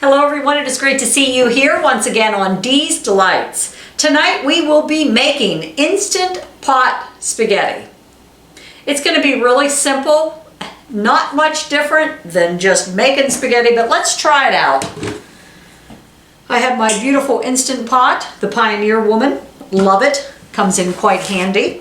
Hello everyone, it is great to see you here once again on Dee's Delights. Tonight we will be making Instant Pot spaghetti. It's going to be really simple, not much different than just making spaghetti, but let's try it out. I have my beautiful Instant Pot, the Pioneer Woman. Love it, comes in quite handy.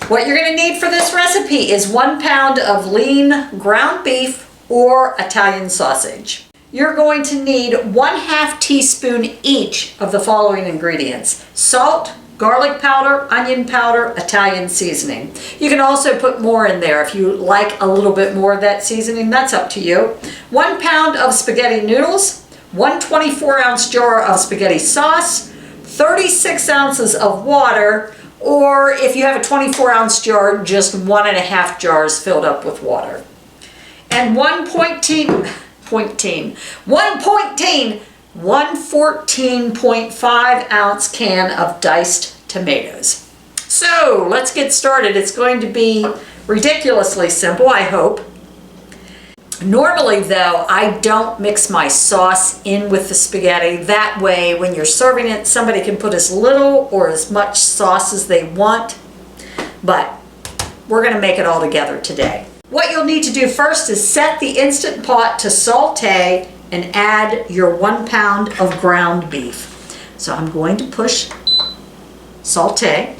What you're going to need for this recipe is 1 pound of lean ground beef or Italian sausage. You're going to need 1/2 teaspoon each of the following ingredients: salt, garlic powder, onion powder, Italian seasoning. You can also put more in there if you like a little bit more of that seasoning, that's up to you. 1 pound of spaghetti noodles, 1 24-ounce jar of spaghetti sauce, 36 ounces of water, or if you have a 24-ounce jar, just 1.5 jars filled up with water. And 114.5 ounce can of diced tomatoes. So let's get started. It's going to be ridiculously simple, I hope. Normally though, I don't mix my sauce in with the spaghetti. That way when you're serving it, somebody can put as little or as much sauce as they want, but we're going to make it all together today. What you'll need to do first is set the Instant Pot to saute and add your 1 pound of ground beef. So I'm going to push saute.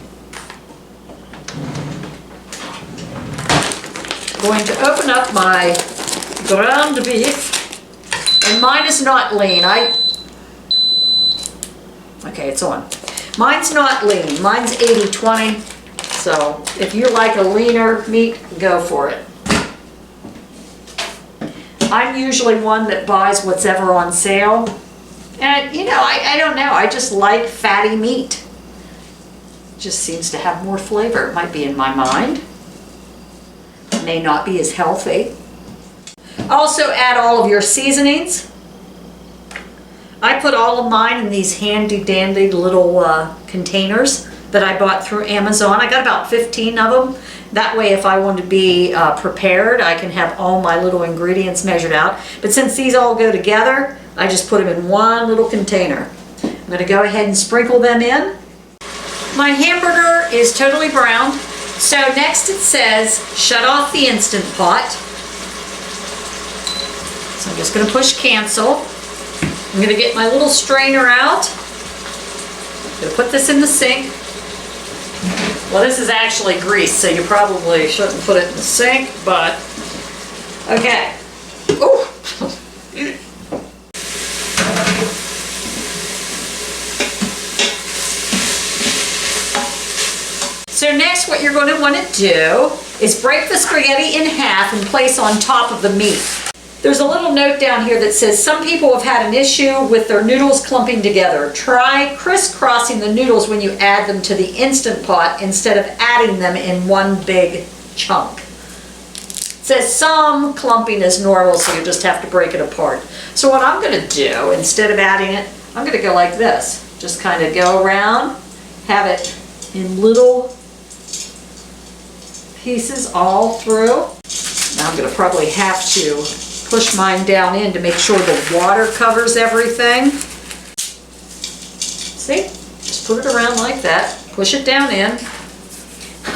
Going to open up my ground beef, and mine is not lean. Okay, it's on. Mine's not lean. Mine's 80-20. So if you like a leaner meat, go for it. I'm usually one that buys what's ever on sale. And you know, I don't know, I just like fatty meat. It just seems to have more flavor. It might be in my mind. It may not be as healthy. Also add all of your seasonings. I put all of mine in these handy dandy little containers that I bought through Amazon. I got about 15 of them. That way if I want to be prepared, I can have all my little ingredients measured out. But since these all go together, I just put them in one little container. I'm going to go ahead and sprinkle them in. My hamburger is totally browned. So next it says, shut off the Instant Pot. So I'm just going to push cancel. I'm going to get my little strainer out. I'm going to put this in the sink. Well, this is actually grease, so you probably shouldn't put it in the sink, but okay. Ooh. So next what you're going to want to do is break the spaghetti in half and place on top of the meat. There's a little note down here that says some people have had an issue with their noodles clumping together. Try crisscrossing the noodles when you add them to the Instant Pot instead of adding them in one big chunk. It says some clumping is normal, so you just have to break it apart. So what I'm going to do, instead of adding it, I'm going to go like this. Just kind of go around, have it in little pieces all through. Now I'm going to probably have to push mine down in to make sure the water covers everything. See? Just put it around like that. Push it down in.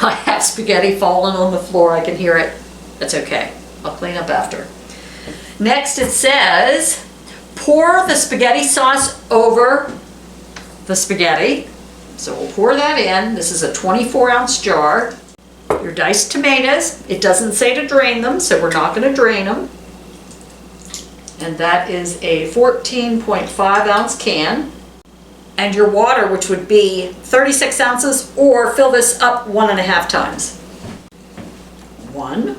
I have spaghetti falling on the floor. I can hear it. That's okay. I'll clean up after. Next it says, pour the spaghetti sauce over the spaghetti. So we'll pour that in. This is a 24-ounce jar. Your diced tomatoes. It doesn't say to drain them, so we're not going to drain them. And that is a 14.5 ounce can. And your water, which would be 36 ounces, or fill this up 1.5 times. 1.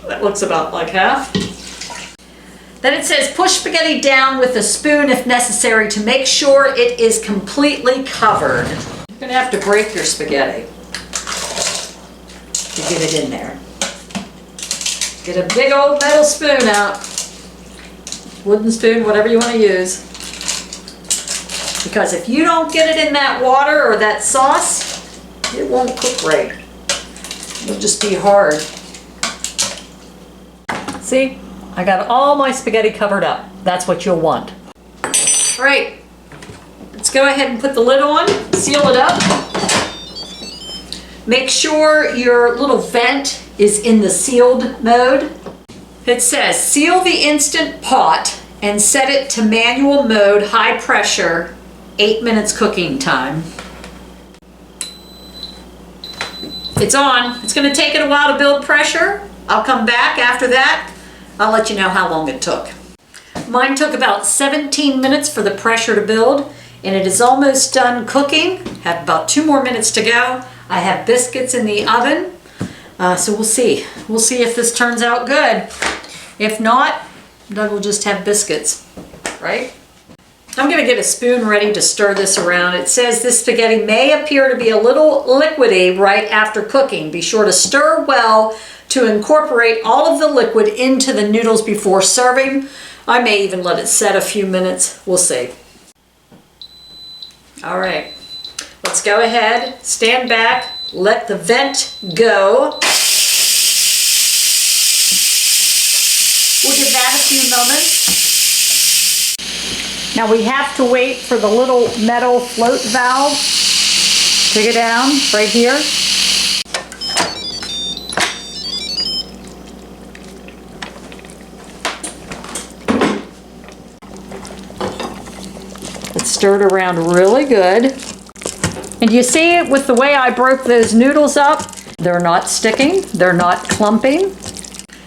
That looks about like half. Then it says push spaghetti down with a spoon if necessary to make sure it is completely covered. You're going to have to break your spaghetti to get it in there. Get a big old metal spoon out. Wooden spoon, whatever you want to use. Because if you don't get it in that water or that sauce, it won't cook right. It'll just be hard. See? I got all my spaghetti covered up. That's what you'll want. All right, let's go ahead and put the lid on, seal it up. Make sure your little vent is in the sealed mode. It says seal the Instant Pot and set it to manual mode, high pressure, 8 minutes cooking time. It's on. It's going to take it a while to build pressure. I'll come back after that. I'll let you know how long it took. Mine took about 17 minutes for the pressure to build, and it is almost done cooking. Have about 2 more minutes to go. I have biscuits in the oven, so we'll see. We'll see if this turns out good. If not, Doug will just have biscuits, right? I'm going to get a spoon ready to stir this around. It says this spaghetti may appear to be a little liquidy right after cooking. Be sure to stir well to incorporate all of the liquid into the noodles before serving. I may even let it set a few minutes. We'll see. All right, let's go ahead, stand back, let the vent go. We'll give that a few moments. Now we have to wait for the little metal float valve to go down right here. It's stirred around really good. And you see it with the way I broke those noodles up? They're not sticking, they're not clumping.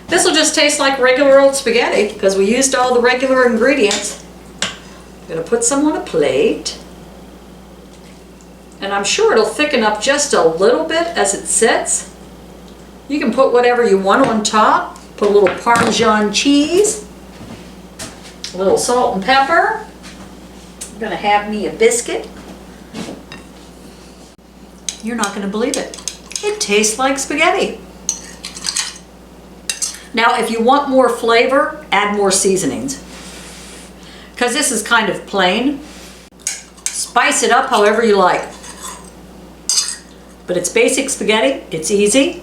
This will just taste like regular old spaghetti because we used all the regular ingredients. I'm gonna put some on a plate. And I'm sure it'll thicken up just a little bit as it sits. You can put whatever you want on top. Put a little Parmesan cheese, a little salt and pepper. I'm gonna have me a biscuit. You're not gonna believe it. It tastes like spaghetti. Now, if you want more flavor, add more seasonings. Because this is kind of plain. Spice it up however you like. But it's basic spaghetti, it's easy.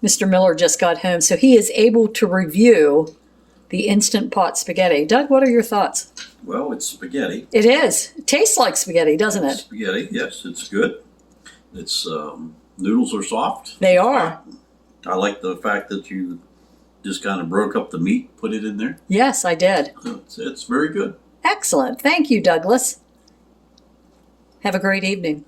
Mr. Miller just got home, so he is able to review the Instant Pot spaghetti. Doug, what are your thoughts? Well, it's spaghetti. It is. It tastes like spaghetti, doesn't it? Spaghetti, yes, it's good. It's noodles are soft. They are. I like the fact that you just kind of broke up the meat, put it in there. Yes, I did. It's very good. Excellent. Thank you, Douglas. Have a great evening.